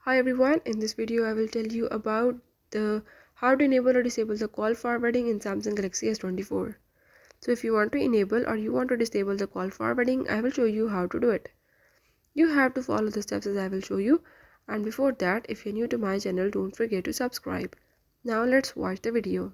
Hi everyone, in this video I will tell you about the how to enable or disable the call forwarding in Samsung Galaxy S24. So if you want to enable or you want to disable the call forwarding, I will show you how to do it. You have to follow the steps as I will show you, and before that, if you're new to my channel, don't forget to subscribe. Now let's watch the video.